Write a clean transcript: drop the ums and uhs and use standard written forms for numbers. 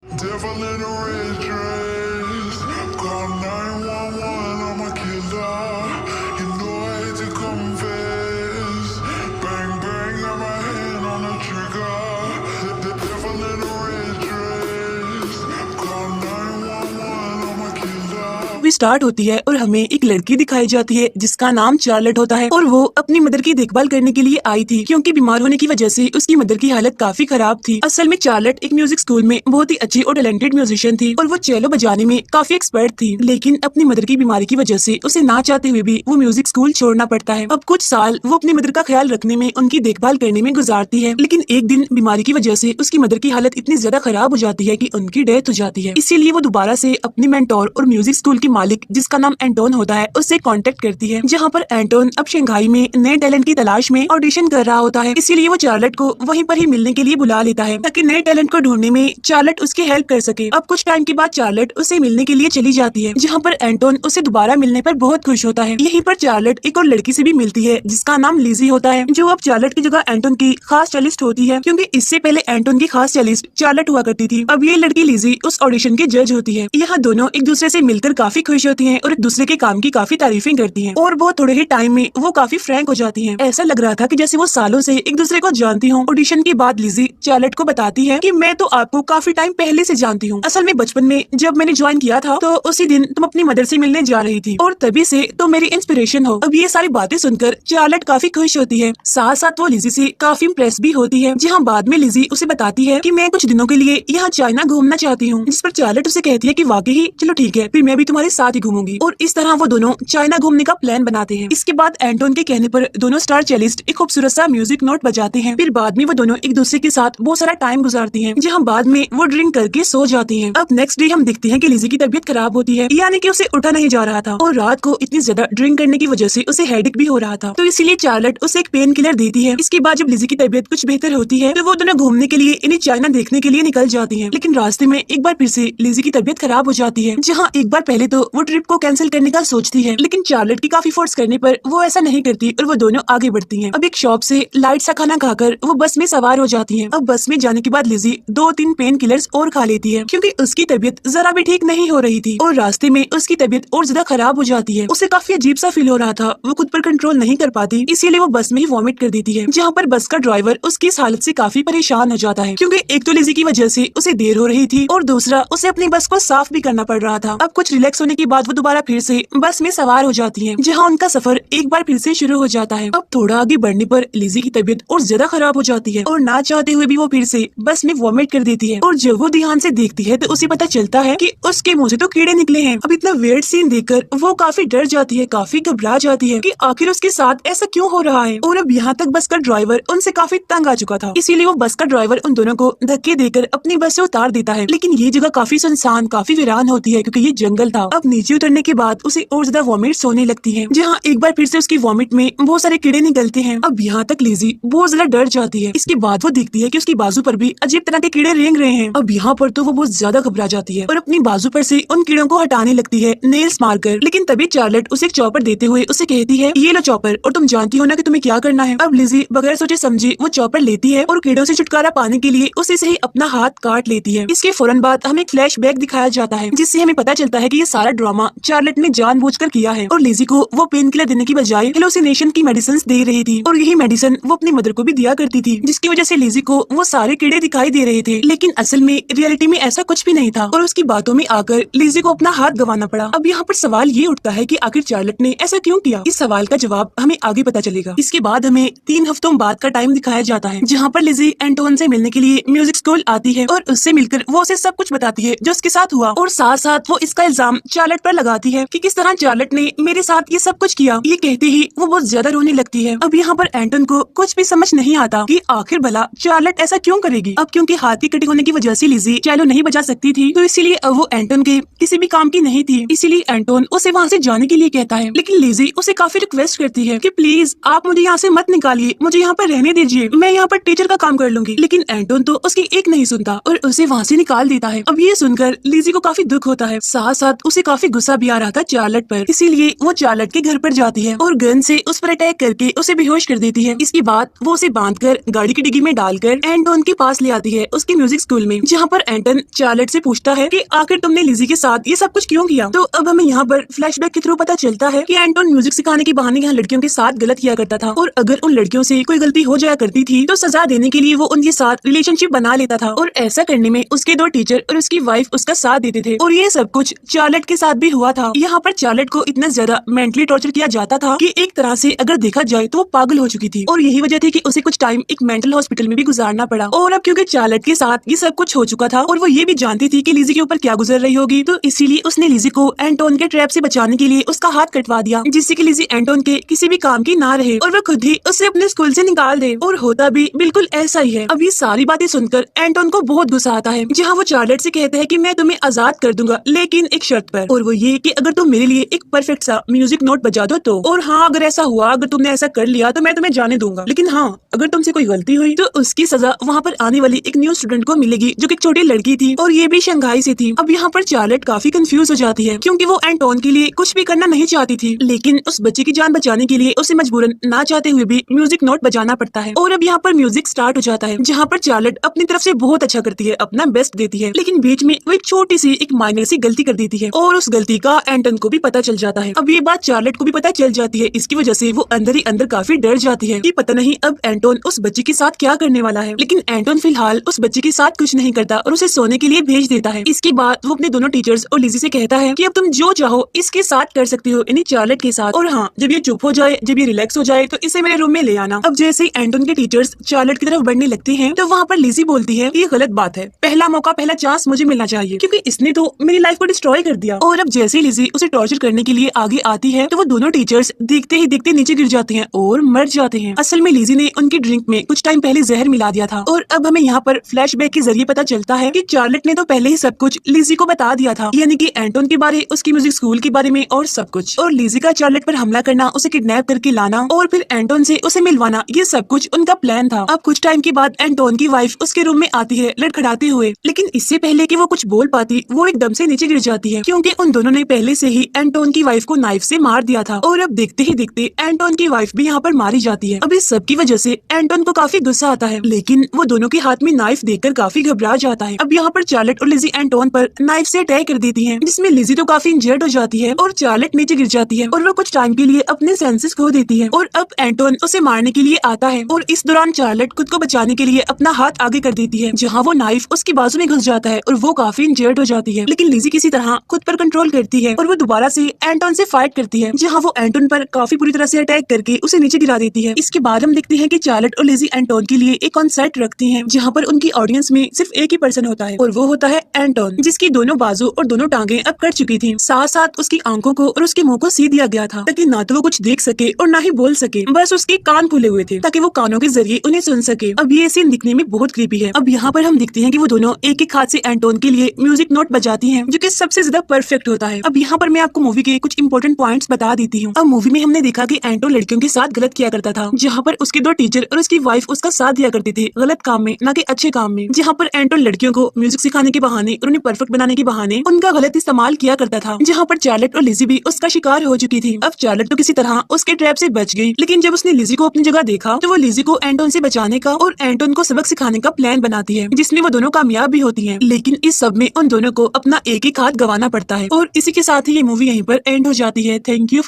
Devil in a red dress. Call 911, I'm a killer. You know I hate to confess. Bang, bang, got my hand on the trigger. The devil in a red dress. Call 911, I'm a killer. Movie start होती है और हमें एक लड़की दिखाई जाती है जिसका नाम चार्लेट होता है और वो अपनी मदर की देखभाल करने के लिए आई थी क्योंकि बीमार होने की वजह से उसकी मदर की हालत काफी खराब थी। असल में चार्लेट एक म्यूजिक स्कूल में बहुत ही अच्छी और टैलेंटेड म्यूजिशियन थी और वो चेलो बजाने में काफी एक्सपर्ट थी, लेकिन अपनी मदर की बीमारी की वजह से उसे ना चाहते हुए भी वो म्यूजिक स्कूल छोड़ना पड़ता है। अब कुछ साल वो अपनी मदर का ख्याल रखने में, उनकी देखभाल करने में गुजारती है, लेकिन एक दिन बीमारी की वजह से उसकी मदर की हालत इतनी ज्यादा खराब हो जाती है कि उनकी डेथ हो जाती है। इसीलिए वो दोबारा से अपनी मेंटोर और म्यूजिक स्कूल की मालिक जिसका नाम एंटोन होता है उससे कांटेक्ट करती है, जहाँ पर एंटोन अब शंघाई में नए टैलेंट की तलाश में ऑडिशन कर रहा होता है। इसीलिए वो चार्लेट को वहीं पर ही मिलने के लिए बुला लेता है ताकि नए टैलेंट को ढूंढने में चार्लेट उसकी हेल्प कर सके। अब कुछ टाइम के बाद चार्लेट उसे मिलने के लिए चली जाती है, जहाँ पर एंटोन उसे दोबारा मिलने पर बहुत खुश होता है। यहीं पर चार्लेट एक और लड़की से भी मिलती है जिसका नाम लिजी होता है, जो अब चार्लेट की जगह एंटोन की खास चेलिस्ट होती है, क्योंकि इससे पहले एंटोन की खास चेलिस्ट चार्लेट हुआ करती थी। अब ये लड़की लिजी उस ऑडिशन की जज होती है। यहाँ दोनों एक दूसरे से मिलकर काफी खुश होती हैं और एक दूसरे के काम की काफी तारीफें करती हैं और बहुत थोड़े ही टाइम में वो काफी फ्रैंक हो जाती हैं। ऐसा लग रहा था कि जैसे वो सालों से एक दूसरे को जानती हूँ। ऑडिशन के बाद लिजी चार्लेट को बताती है कि मैं तो आपको काफी टाइम पहले से जानती हूँ। असल में बचपन में जब मैंने ज्वाइन किया था तो उसी दिन तुम अपनी मदर से मिलने जा रही थी और तभी से तुम मेरी इंस्पिरेशन हो। अब ये सारी बातें सुनकर चार्लेट काफी खुश होती है, साथ साथ वो लिजी से काफी इम्प्रेस भी होती है। जहाँ बाद में लिजी उसे बताती है कि मैं कुछ दिनों के लिए यहाँ चाइना घूमना चाहती हूँ, जिस पर चार्लेट उसे कहती है कि वाकई ही चलो ठीक है, फिर मैं भी तुम्हारे साथ ही घूमूंगी। और इस तरह वो दोनों चाइना घूमने का प्लान बनाते हैं। इसके बाद एंटोन के कहने पर दोनों स्टार चेलिस्ट एक खूबसूरत सा म्यूजिक नोट बजाते हैं। फिर बाद में वो दोनों एक दूसरे के साथ बहुत सारा टाइम गुजारती हैं, जहाँ बाद में वो ड्रिंक करके सो जाती हैं। अब नेक्स्ट डे हम देखते हैं कि लिजी की तबीयत खराब होती है, यानी कि उसे उठा नहीं जा रहा था और रात को इतनी ज्यादा ड्रिंक करने की वजह से उसे हेडेक भी हो रहा था, तो इसीलिए चार्लेट उसे एक पेन किलर देती है। इसके बाद जब लिजी की तबीयत कुछ बेहतर होती है तो वो दोनों घूमने के लिए इन्हें चाइना देखने के लिए निकल जाती है, लेकिन रास्ते में एक बार फिर से लिजी की तबीयत खराब हो जाती है। जहाँ एक बार पहले तो वो ट्रिप को कैंसिल करने का सोचती है, लेकिन चार्लेट की काफी फोर्स करने पर वो ऐसा नहीं करती और वो दोनों आगे बढ़ती हैं। अब एक शॉप से लाइट सा खाना खाकर वो बस में सवार हो जाती हैं। अब बस में जाने के बाद लिजी 2-3 पेन किलर्स और खा लेती है, क्योंकि उसकी तबीयत जरा भी ठीक नहीं हो रही थी और रास्ते में उसकी तबीयत और ज्यादा खराब हो जाती है। उसे काफी अजीब सा फील हो रहा था, वो खुद पर कंट्रोल नहीं कर पाती, इसीलिए वो बस में ही वॉमिट कर देती है। जहाँ पर बस का ड्राइवर उसकी इस हालत से काफी परेशान हो जाता है, क्योंकि एक तो लिजी की वजह से उसे देर हो रही थी और दूसरा उसे अपनी बस को साफ भी करना पड़ रहा था। अब कुछ रिलैक्स होने के बाद वो दोबारा फिर से बस में सवार हो जाती है, जहाँ उनका सफर एक बार फिर से शुरू हो जाता है। अब थोड़ा आगे बढ़ने पर लिजी की तबीयत और ज्यादा खराब हो जाती है और ना चाहते हुए भी वो फिर से बस में वॉमिट कर देती है। और जब वो ध्यान से देखती है तो उसे पता चलता है कि उसके मुंह से तो कीड़े निकले हैं। अब इतना वियर्ड सीन देखकर वो काफी डर जाती है, काफी घबरा जाती है कि आखिर उसके साथ ऐसा क्यों हो रहा है। और अब यहाँ तक बस का ड्राइवर उनसे काफी तंग आ चुका था, इसीलिए वो बस का ड्राइवर उन दोनों को धक्के देकर अपनी बस से उतार देता है। लेकिन ये जगह काफी सुनसान, काफी वीरान होती है, क्योंकि ये जंगल था। अब नीचे उतरने के बाद उसे और ज्यादा वॉमिट्स होने लगती है, जहाँ एक बार फिर से उसकी वॉमिट में बहुत सारे कीड़े निकलते हैं। अब यहाँ तक लिजी बहुत ज्यादा डर जाती है। इसके बाद वो देखती है कि उसकी बाजू पर भी अजीब तरह के कीड़े रेंग रहे हैं। अब यहाँ पर तो वो बहुत ज्यादा घबरा जाती है और अपनी बाजू पर से उन कीड़ों को हटाने लगती है नेल्स मारकर। लेकिन तभी चार्लेट उसे एक चॉपर देते हुए उसे कहती है, ये लो चॉपर, और तुम जानती हो ना कि तुम्हें क्या करना है। अब लिजी बगैर सोचे समझे वो चॉपर लेती है और कीड़ों से छुटकारा पाने के लिए उसी से ही अपना हाथ काट लेती है। इसके फौरन बाद हमें एक फ्लैशबैक दिखाया जाता है, जिससे हमें पता चलता है कि ये सारा ड्रामा चार्लेट ने जानबूझकर किया है और लिजी को वो पेन किलर देने की बजाय हेलुसिनेशन की मेडिसिन दे रही थी और यही मेडिसिन वो अपनी मदर को भी दिया करती थी, जिसकी वजह से लिजी को वो सारे कीड़े दिखाई दे रहे थे। लेकिन असल में रियलिटी में ऐसा कुछ भी नहीं था और उसकी बातों में आकर लिजी को अपना हाथ गंवाना पड़ा। अब यहाँ पर सवाल ये उठता है कि आखिर चार्लेट ने ऐसा क्यों किया। इस सवाल का जवाब हमें आगे पता चलेगा। इसके बाद हमें 3 हफ्तों बाद का टाइम दिखाया जाता है, जहाँ पर लिजी एंटोन से मिलने के लिए म्यूजिक स्कूल आती है और उससे मिलकर वो उसे सब कुछ बताती है जो उसके साथ हुआ, और साथ साथ वो इसका इल्जाम चार्लेट पर लगाती है कि किस तरह चार्लेट ने मेरे साथ ये सब कुछ किया। ये कहते ही वो बहुत ज्यादा रोने लगती है। अब यहाँ पर एंटोन को कुछ भी समझ नहीं आता कि आखिर भला चार्लेट ऐसा क्यों करेगी। अब क्योंकि हाथ की कटी होने की वजह से लिजी चेलो नहीं बजा सकती थी, तो इसीलिए अब वो एंटोन के किसी भी काम की नहीं थी। इसीलिए एंटोन उसे वहाँ से जाने के लिए कहता है, लेकिन लिजी उसे काफी रिक्वेस्ट करती है कि प्लीज आप मुझे यहाँ से मत निकालिए, मुझे यहाँ पर रहने दीजिए, मैं यहाँ पर टीचर का काम कर लूंगी। लेकिन एंटोन तो उसकी एक नहीं सुनता और उसे वहाँ से निकाल देता है। अब ये सुनकर लिजी को काफी दुख होता है, साथ साथ उसे काफी गुस्सा भी आ रहा था चार्लेट पर, इसीलिए वो चार्लेट के घर पर जाती है और गन से उस पर अटैक करके उसे बेहोश कर देती है। इसके बाद वो उसे बांधकर गाड़ी की डिग्गी में डालकर एंटोन के पास ले आती है उसके म्यूजिक स्कूल में, जहाँ पर एंटन चार्लेट से पूछता है कि आखिर तुमने लिजी के साथ ये सब कुछ क्यों किया। तो अब हमें यहाँ पर फ्लैशबैक के थ्रू पता चलता है कि एंटोन म्यूजिक सिखाने के बहाने यहाँ लड़कियों के साथ गलत किया करता था और अगर उन लड़कियों से कोई गलती हो जाया करती थी तो सजा देने के लिए वो उनके साथ रिलेशनशिप बना लेता था और ऐसा करने में उसके 2 टीचर और उसकी वाइफ उसका साथ देते थे। और ये सब कुछ चार्लेट के साथ भी हुआ था। यहाँ पर चार्लेट को इतना ज्यादा मेंटली टॉर्चर किया जाता था कि एक तरह से अगर देखा जाए तो वो पागल हो चुकी थी और यही वजह थी कि उसे कुछ टाइम एक मेंटल हॉस्पिटल में भी गुजारना पड़ा। और अब क्योंकि चार्लेट के साथ ये सब कुछ हो चुका था और वो ये भी जानती थी कि लिजी के ऊपर क्या गुजर रही होगी, तो इसीलिए उसने लिजी को एंटोन के ट्रैप से बचाने के लिए उसका हाथ कटवा दिया, जिससे कि लिजी एंटोन के किसी भी काम की ना रहे और वो खुद ही उसे अपने स्कूल से निकाल दे। और होता भी बिल्कुल ऐसा ही है। अब ये सारी बातें सुनकर एंटोन को बहुत गुस्सा आता है, जहाँ वो चार्लेट से कहता है कि मैं तुम्हें आजाद कर दूंगा लेकिन एक शर्त पर, और वो ये कि अगर तुम मेरे लिए एक परफेक्ट सा म्यूजिक नोट बजा दो तो, और हाँ अगर ऐसा हुआ, अगर तुमने ऐसा कर लिया तो मैं तुम्हें जाने दूंगा, लेकिन हाँ अगर तुमसे कोई गलती हुई तो उसकी सजा वहाँ पर आने वाली एक न्यू स्टूडेंट को मिलेगी जो कि एक छोटी लड़की थी और ये भी शंघाई से थी। अब यहाँ पर चार्लेट काफी कंफ्यूज हो जाती है क्योंकि वो एंटोन के लिए कुछ भी करना नहीं चाहती थी, लेकिन उस बच्चे की जान बचाने के लिए उसे मजबूरन ना चाहते हुए भी म्यूजिक नोट बजाना पड़ता है। और अब यहाँ पर म्यूजिक स्टार्ट हो जाता है, जहाँ पर चार्लेट अपनी तरफ से बहुत अच्छा करती है, अपना बेस्ट देती है, लेकिन बीच में वो एक छोटी सी एक माइनर सी गलती कर देती है और उस गलती का एंटन को भी पता चल जाता है। अब ये बात चार्लेट को भी पता चल जाती है, इसकी वजह से वो अंदर ही अंदर काफी डर जाती है कि पता नहीं अब एंटोन उस बच्चे के साथ क्या करने वाला है। लेकिन एंटोन फिलहाल उस बच्चे के साथ कुछ नहीं करता और उसे सोने के लिए भेज देता है। इसके बाद वो अपने दोनों टीचर्स और लिजी से कहता है कि अब तुम जो चाहो इसके साथ कर सकती हो, यानी चार्लेट के साथ, और हाँ जब ये चुप हो जाए, जब ये रिलैक्स हो जाए तो इसे मेरे रूम में ले आना। अब जैसे ही एंटोन के टीचर्स चार्लेट की तरफ बढ़ने लगते हैं तो वहाँ पर लिजी बोलती है ये गलत बात है, पहला मौका पहला चांस मुझे मिलना चाहिए क्योंकि इसने तो मेरी लाइफ को डिस्ट्रॉय कर दिया। और अब जैसे ही लिजी उसे टॉर्चर करने के लिए आगे आती है तो वो दोनों टीचर्स देखते ही देखते नीचे गिर जाते हैं और मर जाते हैं। असल में लिजी ने उनकी ड्रिंक में कुछ टाइम पहले जहर मिला दिया था। और अब हमें यहाँ पर फ्लैशबैक के जरिए पता चलता है कि चार्लेट ने तो पहले ही सब कुछ लिजी को बता दिया था, यानी कि एंटोन के बारे, उसकी म्यूजिक स्कूल के बारे में और सब कुछ। और लिजी का चार्लेट पर हमला करना, उसे किडनैप करके लाना और फिर एंटोन से उसे मिलवाना, ये सब कुछ उनका प्लान था। अब कुछ टाइम के बाद एंटोन की वाइफ उसके रूम में आती है लड़खड़ाते हुए, लेकिन इससे पहले कि वो कुछ बोल पाती वो एकदम से नीचे गिर जाती है क्योंकि उन दोनों ने पहले से ही एंटोन की वाइफ को नाइफ से मार दिया था। और अब देखते ही देखते एंटोन की वाइफ भी यहाँ पर मारी जाती है। अब इस सब की वजह से एंटोन को काफी गुस्सा आता है, लेकिन वो दोनों के हाथ में नाइफ देखकर काफी घबरा जाता है। अब यहाँ पर चार्लेट और लिजी एंटोन पर नाइफ से अटैक कर देती है, जिसमें लिजी तो काफी इंजर्ड हो जाती है और चार्लेट नीचे गिर जाती है और वो कुछ टाइम के लिए अपने सेंसेस खो देती है। और अब एंटोन उसे मारने के लिए आता है और इस दौरान चार्लेट खुद को बचाने के लिए अपना हाथ आगे कर देती है, जहाँ वो नाइफ उसकी बाजू में घुस जाता है और वो काफी इंजर्ड हो जाती है। लेकिन लिजी किसी तरह खुद पर कंट्रोल करती है और वो दोबारा से एंटोन से फाइट करती है, जहाँ वो एंटोन पर काफी बुरी तरह से अटैक करके उसे नीचे गिरा देती है। इसके बाद हम देखते हैं कि चार्लेट और लिजी एंटोन के लिए एक कॉन्सर्ट रखती हैं, जहाँ पर उनकी ऑडियंस में सिर्फ एक ही पर्सन होता है और वो होता है एंटोन, जिसकी दोनों बाजू और दोनों टांगे अब कट चुकी थी। साथ साथ उसकी आंखों को और उसके मुंह को सी दिया गया था ताकि ना तो वो कुछ देख सके और ना ही बोल सके, बस उसके कान खुले हुए थे ताकि वो कानों के जरिए उन्हें सुन सके। अब ये सीन दिखने में बहुत क्रीपी है। अब यहाँ पर हम देखते हैं कि वो दोनों एक एक हाथ से एंटोन के लिए म्यूजिक नोट बजाती हैं, जो कि सबसे ज्यादा परफेक्ट होता है। अब यहाँ पर मैं आपको मूवी के कुछ इंपॉर्टेंट पॉइंट्स बता देती हूँ। अब मूवी में हमने देखा कि एंटोन लड़कियों के साथ गलत किया करता था, जहाँ पर उसके 2 टीचर और उसकी वाइफ उसका साथ दिया करते थे गलत काम में, ना कि अच्छे काम में। जहाँ पर एंटोन लड़कियों को म्यूजिक सिखाने के बहाने और उन्हें परफेक्ट बनाने के बहाने उनका गलत इस्तेमाल किया करता था, जहाँ पर चार्लेट और लिजी भी उसका शिकार हो चुकी थी। अब चार्लेट तो किसी तरह उसके ट्रैप से बच गई, लेकिन जब उसने लिजी को अपनी जगह देखा तो वो लिजी को एंटोन से बचाने का और एंटोन को सबक सिखाने का प्लान बनाती है, जिसमें वो दोनों कामयाब भी होती हैं। लेकिन इस सब में उन दोनों को अपना एक एक हाथ गंवाना पड़ता है। और इसी के साथ ही ये मूवी यहीं पर एंड हो जाती है। Thank you.